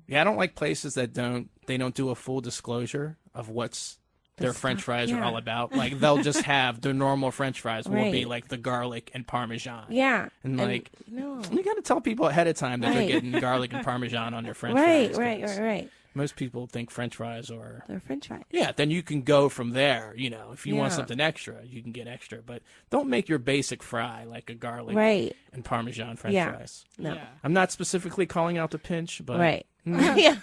Speaker 1: Yeah, I don't like places that don't do a full disclosure of what's their French fries are all about. Like they'll just have the normal French fries will be
Speaker 3: Right.
Speaker 1: like the garlic and Parmesan.
Speaker 3: Yeah.
Speaker 1: And like
Speaker 3: no.
Speaker 1: you got to tell people ahead of time that they're
Speaker 3: Right.
Speaker 1: getting garlic and Parmesan on their French fries. 'cause
Speaker 3: Right.
Speaker 1: Most people think French fries are.
Speaker 3: They're French fries.
Speaker 1: Yeah, then you can go from there. If you want
Speaker 3: Yeah.
Speaker 1: something extra, you can get extra. But don't make your basic fry like a garlic
Speaker 3: Right.
Speaker 1: and Parmesan French
Speaker 3: Yeah.
Speaker 1: fries.
Speaker 3: No.
Speaker 2: Yeah.
Speaker 1: I'm not specifically calling out the pinch, but
Speaker 3: Right. Yeah.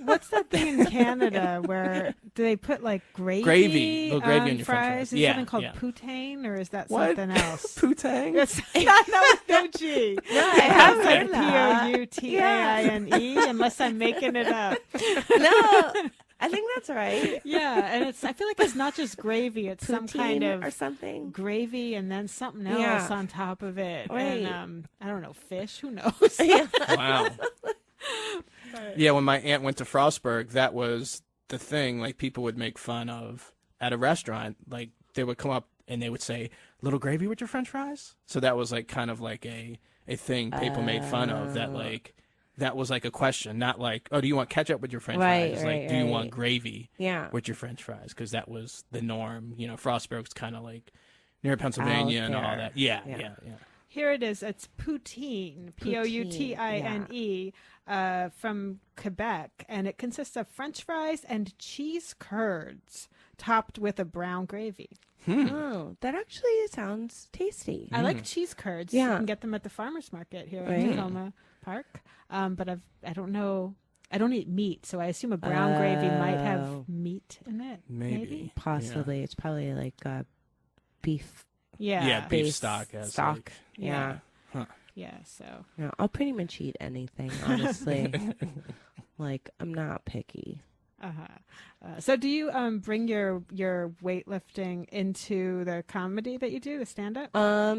Speaker 2: What's that thing in Canada where do they put like gravy?
Speaker 1: Little gravy on your French
Speaker 2: fries?
Speaker 1: fries.
Speaker 2: Is
Speaker 1: Yeah,
Speaker 2: something called
Speaker 1: yeah.
Speaker 2: poutine, or is that
Speaker 1: What?
Speaker 2: something else?
Speaker 1: Poutine?
Speaker 2: It's no G.
Speaker 3: No, I have
Speaker 2: It's
Speaker 3: heard
Speaker 2: like
Speaker 3: that.
Speaker 2: POUTAINE, unless I'm making it up.
Speaker 3: No, I think that's right.
Speaker 2: Yeah, and I feel like it's not just gravy; it's some kind
Speaker 3: Poutine
Speaker 2: of
Speaker 3: or something.
Speaker 2: gravy and then something else
Speaker 3: Yeah.
Speaker 2: on top of it.
Speaker 3: Right.
Speaker 2: And I don't know, fish. Who knows?
Speaker 1: Wow. Yeah, when my aunt went to Frostburg, that was the thing. Like people would make fun of at a restaurant. Like they would come up and they would say, "Little gravy with your French fries." So that was like kind of like a thing people made fun of. That like that was like a question, not like, "Oh, do you want ketchup with your French
Speaker 3: Right,
Speaker 1: fries?"
Speaker 3: right,
Speaker 1: Like, do you want
Speaker 3: right.
Speaker 1: gravy
Speaker 3: Yeah.
Speaker 1: with your French fries? Because that was the norm. Frostburg's kind of like near Pennsylvania and all
Speaker 3: there.
Speaker 1: that. Yeah.
Speaker 2: Here it is. It's poutine, POUTINE, from Quebec, and it consists of French fries and cheese curds topped with a brown gravy.
Speaker 3: Oh, that actually sounds tasty.
Speaker 2: I like cheese curds.
Speaker 3: Yeah.
Speaker 2: You can get them at the farmers market here
Speaker 3: Right.
Speaker 2: in Tacoma Park. But I don't know. I don't eat meat, so I assume a brown gravy might
Speaker 3: Oh.
Speaker 2: have meat in it.
Speaker 1: Maybe.
Speaker 3: Possibly. It's probably like beef
Speaker 2: Yeah.
Speaker 1: Yeah, beef
Speaker 3: base
Speaker 1: stock. Has
Speaker 3: stock.
Speaker 1: like-
Speaker 3: Yeah.
Speaker 2: Yeah. So.
Speaker 3: Yeah, I'll pretty much eat anything, honestly. Like, I'm not picky.
Speaker 2: So do you bring your weightlifting into the comedy that you do, the stand-up?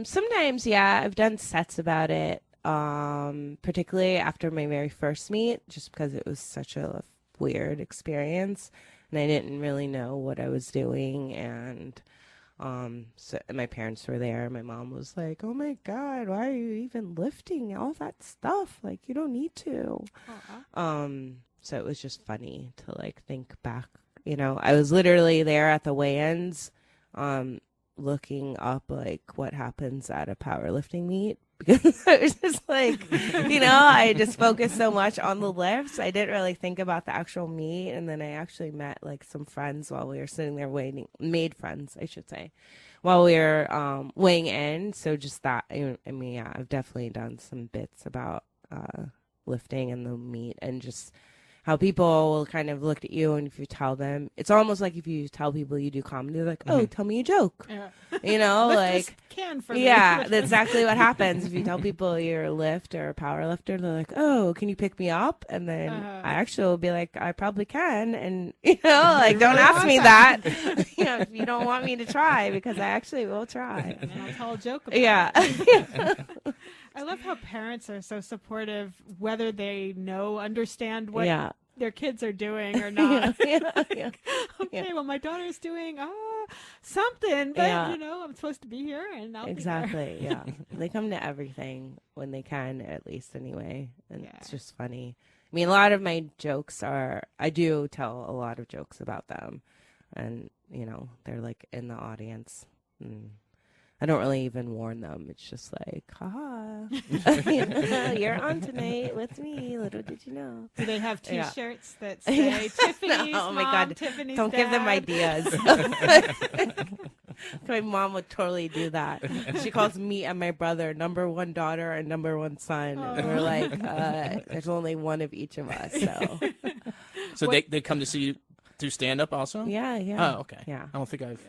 Speaker 3: Sometimes, yeah, I've done sets about it. Particularly after my very first meet, just because it was such a weird experience, and I didn't really know what I was doing, and so my parents were there. My mom was like, "Oh my God, why are you even lifting all that stuff? Like, you don't need to." So it was just funny to like think back. You know, I was literally there at the weigh-ins, looking up like what happens at a powerlifting meet, because I was just like, you know, I just focused so much on the lifts. I didn't really think about the actual meet. And then I actually met like some friends while we were sitting there waiting, made friends, I should say, while we were weighing in. So just that, I mean, yeah, I've definitely done some bits about lifting and the meet, and just how people will kind of look at you, and if you tell them, it's almost like if you tell people you do comedy, they're like, "Oh, tell me a joke."
Speaker 2: Yeah.
Speaker 3: You know,
Speaker 2: Lift
Speaker 3: like,
Speaker 2: this can for me.
Speaker 3: yeah, that's exactly what happens. If you tell people you're a lift or a power lifter, they're like, "Oh, can you pick me up?" And then I actually will be like, "I probably can." And, you know, like, don't ask me that, you know, if you don't want me to try, because I actually will try.
Speaker 2: And then I'll tell a joke about
Speaker 3: Yeah.
Speaker 2: it. I love how parents are so supportive, whether they understand what
Speaker 3: Yeah.
Speaker 2: their kids are doing or not.
Speaker 3: Yeah.
Speaker 2: Okay, well, my daughter's doing something, but
Speaker 3: Yeah.
Speaker 2: you know, I'm supposed to be here, and I'll
Speaker 3: Exactly. Yeah. They come to everything when they can, at least anyway. And
Speaker 2: Yeah.
Speaker 3: it's just funny. I mean, a lot of my jokes I do tell a lot of jokes about them. And, you know, they're like in the audience. And I don't really even warn them. It's just like, haha, you know, you're on tonight with me. Little did you know.
Speaker 2: Do they have
Speaker 3: Yeah.
Speaker 2: T-shirts that say Tiffany's
Speaker 3: Oh my
Speaker 2: mom,
Speaker 3: God.
Speaker 2: Tiffany's
Speaker 3: Don't
Speaker 2: dad?
Speaker 3: give them ideas. My mom would totally do that. She calls me and my brother number one daughter and number one son. And we're like, there's only one of each of us. So
Speaker 1: So they come to see you do stand up also?
Speaker 3: yeah.
Speaker 1: Oh, okay.
Speaker 3: Yeah.
Speaker 1: I don't think I've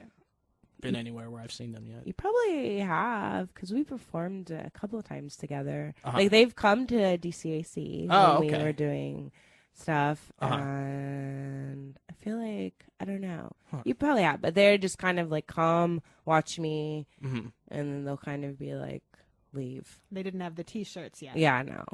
Speaker 1: been anywhere where I've seen them yet.
Speaker 3: You probably have, because we performed a couple of times together.
Speaker 1: Uh-huh.
Speaker 3: Like, they've come to DCAC
Speaker 1: Oh,
Speaker 3: when
Speaker 1: okay.
Speaker 3: we were doing stuff.
Speaker 1: Uh-huh.
Speaker 3: And I feel like, I don't know.
Speaker 1: Huh.
Speaker 3: You probably have, but they're just kind of like, come, watch me,
Speaker 1: Mm-hmm.
Speaker 3: and then they'll kind of be like, leave.
Speaker 2: They didn't have the T-shirts yet.
Speaker 3: Yeah, no.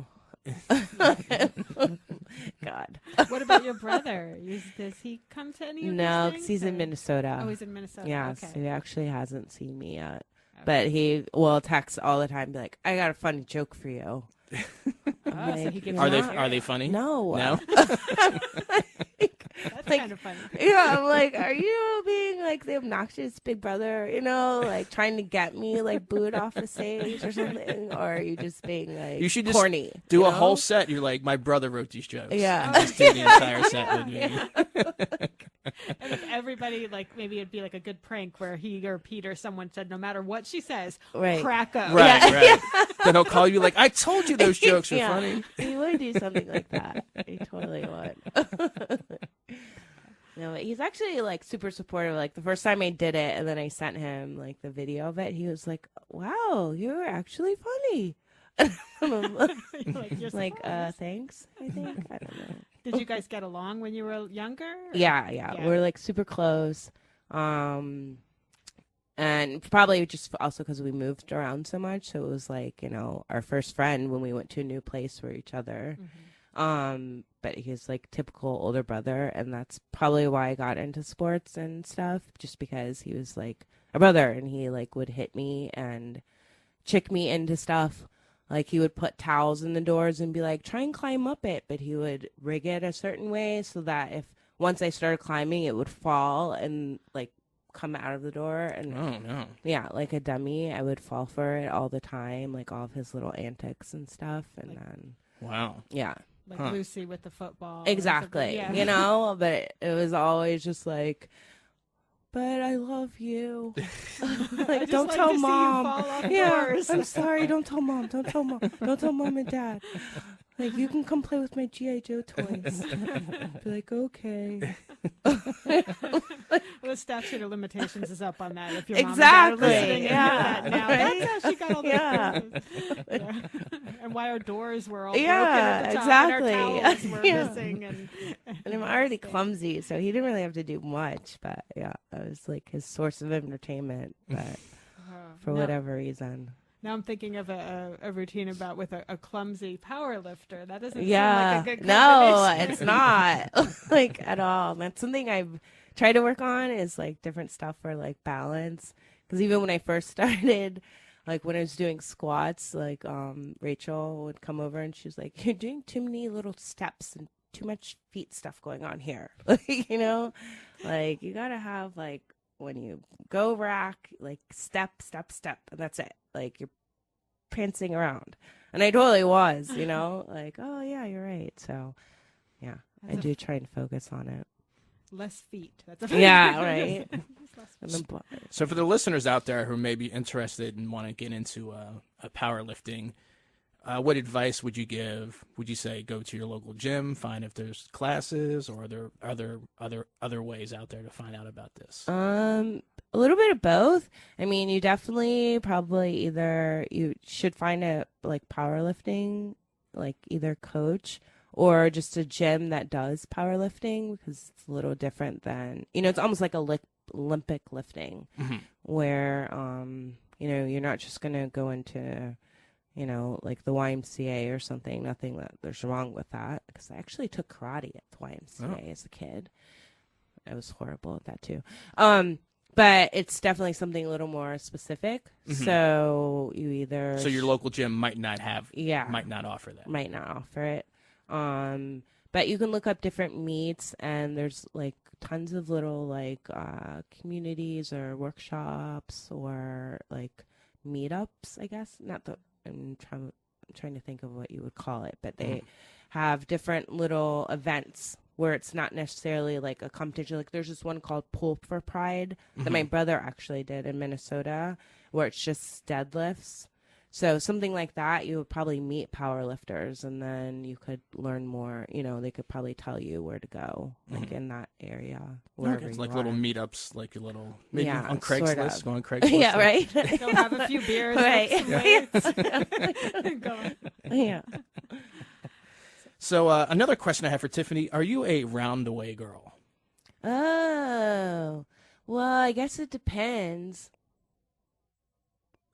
Speaker 3: God.
Speaker 2: What about your brother? Does he come to any of
Speaker 3: No,
Speaker 2: these
Speaker 3: 'cause
Speaker 2: things,
Speaker 3: he's in
Speaker 2: or-
Speaker 3: Minnesota.
Speaker 2: Oh, he's in Minnesota.
Speaker 3: Yeah,
Speaker 2: Okay.
Speaker 3: so he actually hasn't seen me yet.
Speaker 2: Okay.
Speaker 3: But he will text all the time, be like, I got a funny joke for you.
Speaker 2: Oh, so he gives
Speaker 1: Are
Speaker 2: you
Speaker 1: they
Speaker 2: material.
Speaker 1: funny?
Speaker 3: No.
Speaker 1: No?
Speaker 2: That's
Speaker 3: like-
Speaker 2: kind of funny.
Speaker 3: Yeah, I'm like, are you being like the obnoxious big brother, you know, like trying to get me like booed off the stage or something? Or are you just being like
Speaker 1: You should just
Speaker 3: corny?
Speaker 1: Do
Speaker 3: you
Speaker 1: a
Speaker 3: know?
Speaker 1: whole set. You're like, my brother wrote these jokes.
Speaker 3: Yeah.
Speaker 1: And just do the entire set with me.
Speaker 2: And if everybody, like, maybe it'd be like a good prank where he or Pete or someone said, no matter what she says,
Speaker 3: Right.
Speaker 2: crack up.
Speaker 1: Right,
Speaker 3: Yeah.
Speaker 1: right. Then he'll call you like, I told you those jokes were
Speaker 3: Yeah.
Speaker 1: funny.
Speaker 3: He would do something like that. He totally would. No, but he's actually like super supportive. Like the first time I did it, and then I sent him like the video of it, he was like, "Wow, you're actually funny."
Speaker 2: Like, you're
Speaker 3: Like,
Speaker 2: surprised.
Speaker 3: thanks. I think I don't know.
Speaker 2: Did you guys get along when you were younger? or-
Speaker 3: Yeah,
Speaker 2: Yeah.
Speaker 3: we're like super close. And probably just also because we moved around so much, so it was like, you know, our first friend when we went to a new place for each other. But he's like typical older brother, and that's probably why I got into sports and stuff, just because he was like a brother, and he like would hit me and chick me into stuff. Like he would put towels in the doors and be like, try and climb up it, but he would rig it a certain way so that if once I started climbing, it would fall and like come out of the door. And
Speaker 1: Oh, no.
Speaker 3: yeah, like a dummy, I would fall for it all the time, like all of his little antics and stuff. And
Speaker 2: Like-
Speaker 3: then,
Speaker 1: Wow.
Speaker 2: Like
Speaker 1: Huh.
Speaker 2: Lucy with the football. or
Speaker 3: exactly,
Speaker 2: something. Yeah.
Speaker 3: you know, but it was always just like, but I love you.
Speaker 2: I
Speaker 3: Like,
Speaker 2: just
Speaker 3: don't
Speaker 2: like
Speaker 3: tell
Speaker 2: to see you
Speaker 3: mom.
Speaker 2: fall off
Speaker 3: Yeah,
Speaker 2: doors.
Speaker 3: I'm sorry. Don't tell mom. Don't tell mom. Don't tell mom and dad. Like, you can come play with my G.I. Joe toys. Be like, okay.
Speaker 2: The statute of limitations is up on that. If your
Speaker 3: Exactly.
Speaker 2: mom and dad are listening,
Speaker 3: Yeah.
Speaker 2: and get that now.
Speaker 3: Right?
Speaker 2: That's how she got all those
Speaker 3: Yeah.
Speaker 2: clothes. Yeah. And why our doors were all
Speaker 3: Yeah,
Speaker 2: broken at the top,
Speaker 3: exactly.
Speaker 2: and our towels were
Speaker 3: Yeah.
Speaker 2: missing.
Speaker 3: And I'm already clumsy, so he didn't really have to do much. But yeah, I was like his source of entertainment. But for whatever reason.
Speaker 2: Now I'm thinking of a routine about with a clumsy power lifter. That doesn't
Speaker 3: Yeah.
Speaker 2: seem like a good
Speaker 3: No,
Speaker 2: combination.
Speaker 3: it's not like at all. That's something I've tried to work on is like different stuff for like balance. Because even when I first started, like when I was doing squats, like Rachel would come over and she was like, "You're doing too many little steps and too much feet stuff going on here." Like, you know, like you gotta have like when you go rack, like step, step, step, and that's it. Like you're prancing around. And I totally was, you know, like, oh yeah, you're right. So yeah, I do try and focus on it.
Speaker 2: Less feet. That's a
Speaker 3: Yeah, right. And then
Speaker 1: So for the listeners out there who may be interested and want to get into powerlifting, what advice would you give? Would you say go to your local gym, find if there's classes, or are there other ways out there to find out about this?
Speaker 3: a little bit of both. I mean, you definitely probably either you should find a like powerlifting, like either coach or just a gym that does powerlifting because it's a little different than, you know, it's almost like a Olympic lifting where, you know, you're not just going to go into, you know, like the YMCA or something. Nothing that there's wrong with that because I actually took karate at the YMCA as a kid. I was horrible at that too. But it's definitely something a little more specific. So you either
Speaker 1: So your local gym might not have,
Speaker 3: yeah,
Speaker 1: might not offer that.
Speaker 3: might not offer it. But you can look up different meets, and there's like tons of little like communities or workshops or like meetups, I guess. Not the I'm trying to think of what you would call it, but they have different little events where it's not necessarily like a competition. Like there's this one called Pull for Pride that my brother actually did in Minnesota, where it's just deadlifts. So something like that, you would probably meet powerlifters, and then you could learn more. You know, they could probably tell you where to go, like in that area.
Speaker 1: Okay, it's like little meetups, like your little maybe
Speaker 3: Yeah,
Speaker 1: on
Speaker 3: sort
Speaker 1: Craigslist.
Speaker 3: of.
Speaker 1: Go on Craigslist.
Speaker 3: Yeah, right.
Speaker 2: Go have a few beers,
Speaker 3: Right.
Speaker 2: lift some weights. Go.
Speaker 3: Yeah.
Speaker 1: So another question I have for Tiffany: are you a round away girl?
Speaker 3: Oh, well, I guess it depends.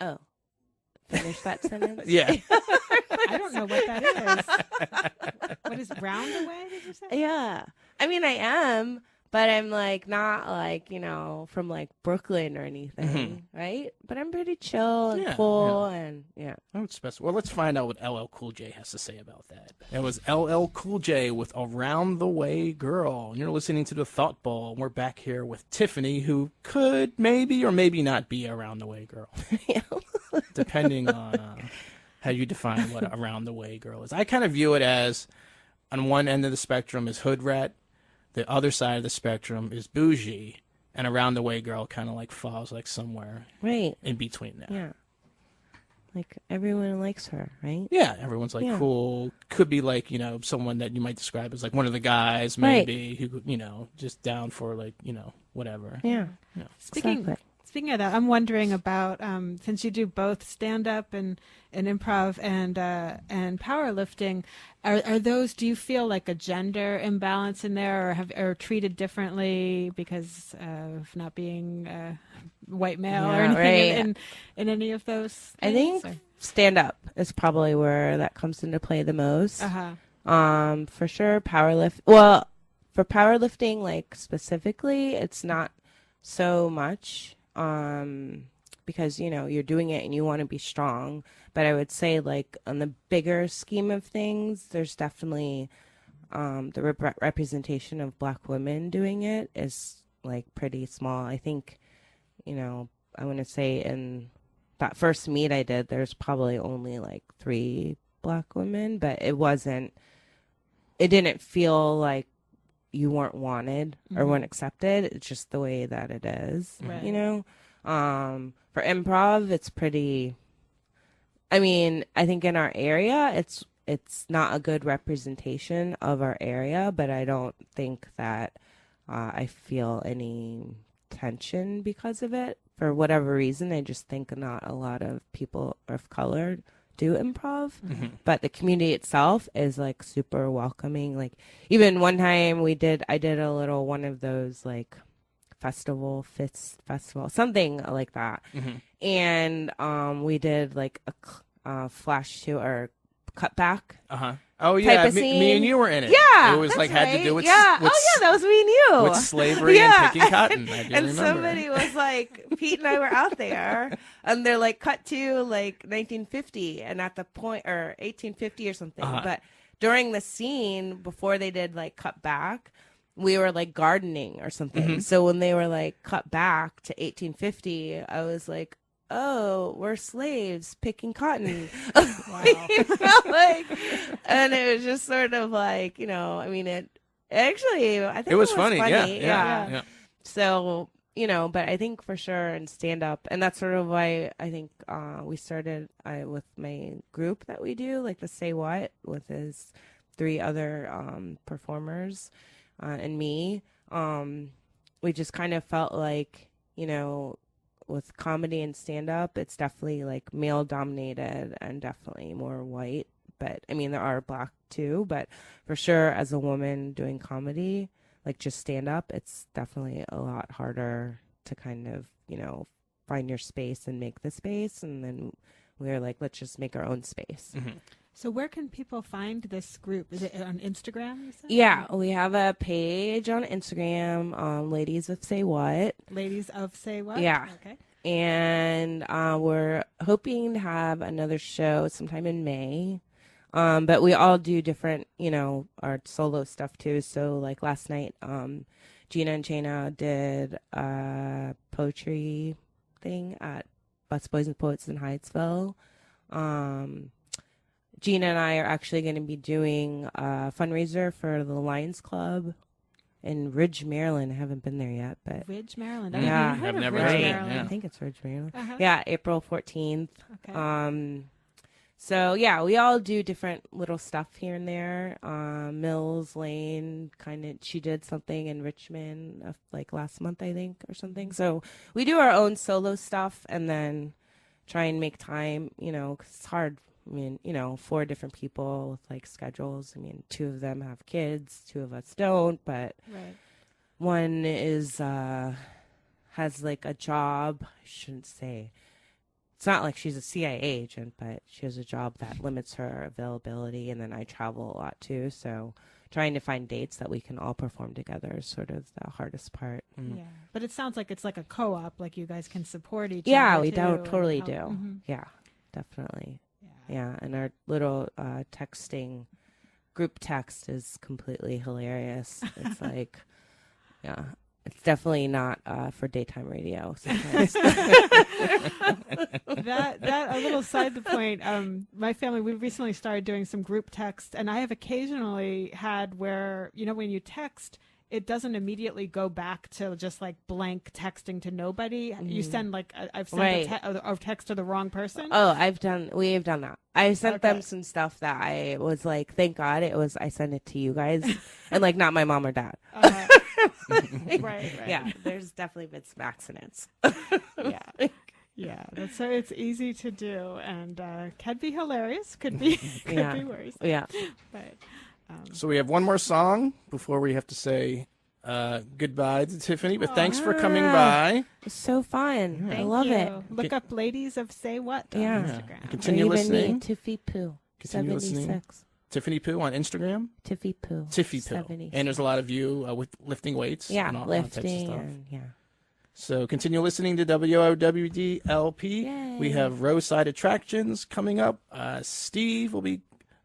Speaker 3: Oh, finish that sentence.
Speaker 1: Yeah.
Speaker 2: I don't know what that is. What is round away, did you say?
Speaker 3: Yeah. I mean, I am, but I'm like not like, you know, from like Brooklyn or anything, right? But I'm pretty chill and
Speaker 1: Yeah,
Speaker 3: cool and yeah.
Speaker 1: Oh, it's special. Well, let's find out what LL Cool J has to say about that. It was LL Cool J with Around the Way Girl. And you're listening to The Thought Ball. We're back here with Tiffany, who could maybe or maybe not be a Around the Way Girl, depending on how you define what a Around the Way Girl is. I kind of view it as on one end of the spectrum is hood rat, the other side of the spectrum is bougie, and Around the Way Girl kind of like falls like somewhere
Speaker 3: Right.
Speaker 1: in between there.
Speaker 3: Yeah. Like everyone likes her, right?
Speaker 1: Yeah, everyone's like
Speaker 3: Yeah.
Speaker 1: cool. Could be like, you know, someone that you might describe as like one of the guys, maybe, who, you know, just down for like, you know, whatever.
Speaker 3: Yeah.
Speaker 2: Speaking of that, I'm wondering about since you do both stand up and improv and powerlifting, are those? Do you feel like a gender imbalance in there, or treated differently because of not being white male or
Speaker 3: Yeah,
Speaker 2: anything
Speaker 3: right.
Speaker 2: in any of those things?
Speaker 3: I think stand up is probably where that comes into play the most. For sure, Well, for powerlifting, like specifically, it's not so much because, you know, you're doing it and you want to be strong. But I would say, like, on the bigger scheme of things, there's definitely the representation of Black women doing it is, like, pretty small. I think, you know, I want to say in that first meet I did, there's probably only, like, 3 Black women. But it didn't feel like you weren't wanted or weren't accepted. It's just the way that it is,
Speaker 2: Right.
Speaker 3: you know? For improv, it's pretty, I mean, I think in our area, it's it's not a good representation of our area, but I don't think that I feel any tension because of it. For whatever reason, I just think not a lot of people of color do improv, but the community itself is like super welcoming. Like even one time I did a little one of those like festival, something like that. And we did like a flash to our cutback.
Speaker 1: Oh yeah,
Speaker 3: type of
Speaker 1: me
Speaker 3: scene.
Speaker 1: and you were in it.
Speaker 3: Yeah,
Speaker 1: it was
Speaker 3: that's
Speaker 1: like had to
Speaker 3: right.
Speaker 1: do with
Speaker 3: yeah.
Speaker 1: with,
Speaker 3: Oh yeah, that was me and you.
Speaker 1: with slavery
Speaker 3: Yeah.
Speaker 1: and picking cotton. I do
Speaker 3: And
Speaker 1: remember.
Speaker 3: somebody was like, Pete and I were out there, and they're like, cut to like 1950, and at the point, or 1850 or something. But during the scene, before they did like cut back, we were like gardening or something. So when they were like cut back to 1850, I was like, oh, we're slaves picking cotton. You know, like, and it was just sort of like, you know, I mean, it actually, I think
Speaker 1: It was funny. Yeah.
Speaker 3: So, you know, but I think for sure in stand up, and that's sort of why I think we started with my group that we do, like the Say What, with his 3 other performers and me. We just kind of felt like, you know, with comedy and stand up, it's definitely like male dominated and definitely more white. But I mean, there are black too, but for sure, as a woman doing comedy, like just stand up, it's definitely a lot harder to kind of, you know, find your space and make the space. And then we were like, let's just make our own space.
Speaker 2: So where can people find this group? Is it on Instagram, you said?
Speaker 3: Yeah, we have a page on Instagram, Ladies of Say What.
Speaker 2: Ladies of Say What?
Speaker 3: Yeah.
Speaker 2: Okay.
Speaker 3: And we're hoping to have another show sometime in May. But we all do different, you know, our solo stuff too. So like last night, Gina and Chana did a poetry thing at Busboys and Poets in Hyattsville. Gina and I are actually going to be doing a fundraiser for the Lions Club in Ridge, Maryland. I haven't been there yet, but
Speaker 2: Ridge, Maryland.
Speaker 3: Yeah.
Speaker 1: I've never
Speaker 2: Ridge,
Speaker 1: heard of it,
Speaker 2: Maryland.
Speaker 1: yeah.
Speaker 3: I think it's Ridge, Maryland.
Speaker 2: Uh-huh.
Speaker 3: Yeah, April 14th.
Speaker 2: Okay.
Speaker 3: So yeah, we all do different little stuff here and there. Mills Lane, kind of, she did something in Richmond like last month, I think, or something. So we do our own solo stuff and then try and make time, you know, 'cause it's hard. I mean, you know, 4 different people with like schedules. I mean, 2 of them have kids, 2 of us don't, but
Speaker 2: Right.
Speaker 3: one is has like a job. I shouldn't say. It's not like she's a CIA agent, but she has a job that limits her availability, and then I travel a lot too. So trying to find dates that we can all perform together is sort of the hardest part.
Speaker 2: Yeah. But it sounds like it's like a co-op, like you guys can support each
Speaker 3: Yeah,
Speaker 2: other.
Speaker 3: we
Speaker 2: too,
Speaker 3: don't
Speaker 2: and
Speaker 3: totally
Speaker 2: help.
Speaker 3: do.
Speaker 2: Mhm.
Speaker 3: Yeah, definitely.
Speaker 2: Yeah.
Speaker 3: Yeah, and our little texting group text is completely hilarious. It's like, yeah, it's definitely not for daytime radio sometimes.
Speaker 2: that a little side the point. My family, we recently started doing some group text, and I have occasionally had where, you know, when you text, it doesn't immediately go back to just like blank texting to nobody. You send like I've sent
Speaker 3: Right.
Speaker 2: a text to the wrong person.
Speaker 3: Oh, we have done that. I sent
Speaker 2: Okay.
Speaker 3: them some stuff that I was like, thank God I sent it to you guys and like not my mom or dad.
Speaker 2: Right.
Speaker 3: Yeah, there's definitely been some accidents.
Speaker 2: Yeah. Yeah, so it's easy to do and can be hilarious, could be
Speaker 3: Yeah.
Speaker 2: worse.
Speaker 3: Yeah.
Speaker 2: But
Speaker 1: So we have one more song before we have to say goodbye to Tiffany. But thanks for coming by.
Speaker 3: It's so fun. I
Speaker 2: thank
Speaker 3: love
Speaker 2: you.
Speaker 3: it.
Speaker 2: Look up Ladies of Say What on
Speaker 3: Yeah.
Speaker 2: Instagram.
Speaker 1: Continue
Speaker 3: Or even
Speaker 1: listening.
Speaker 3: me, Tiffy Poo.
Speaker 1: Continue listening.
Speaker 3: 76.
Speaker 1: Tiffany Poo on Instagram.
Speaker 3: Tiffy Poo.
Speaker 1: Tiffy Poo.
Speaker 3: 76.
Speaker 1: And there's a lot of you with lifting weights.
Speaker 3: Yeah,
Speaker 1: and all types of
Speaker 3: lifting
Speaker 1: stuff.
Speaker 3: and yeah.
Speaker 1: So continue listening to WOWD LP.
Speaker 3: Yay.
Speaker 1: We have Roadside Attractions coming up. Steve will be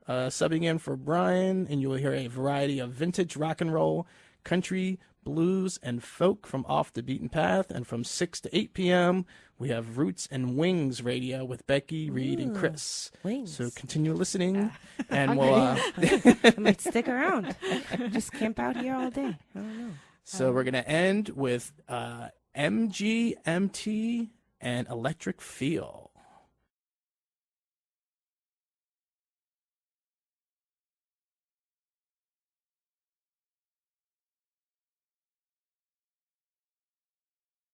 Speaker 1: subbing in for Brian, and you will hear a variety of vintage rock and roll, country, blues, and folk from Off the Beaten Path. And from 6 to 8 p.m., we have Roots and Wings Radio with Becky, Reed, and Chris.
Speaker 3: Wings.
Speaker 1: So continue listeing, and
Speaker 3: I might stick around. Just camp out here all day. I don't know.
Speaker 1: so we're gonna end with MGMT and Electric Feel.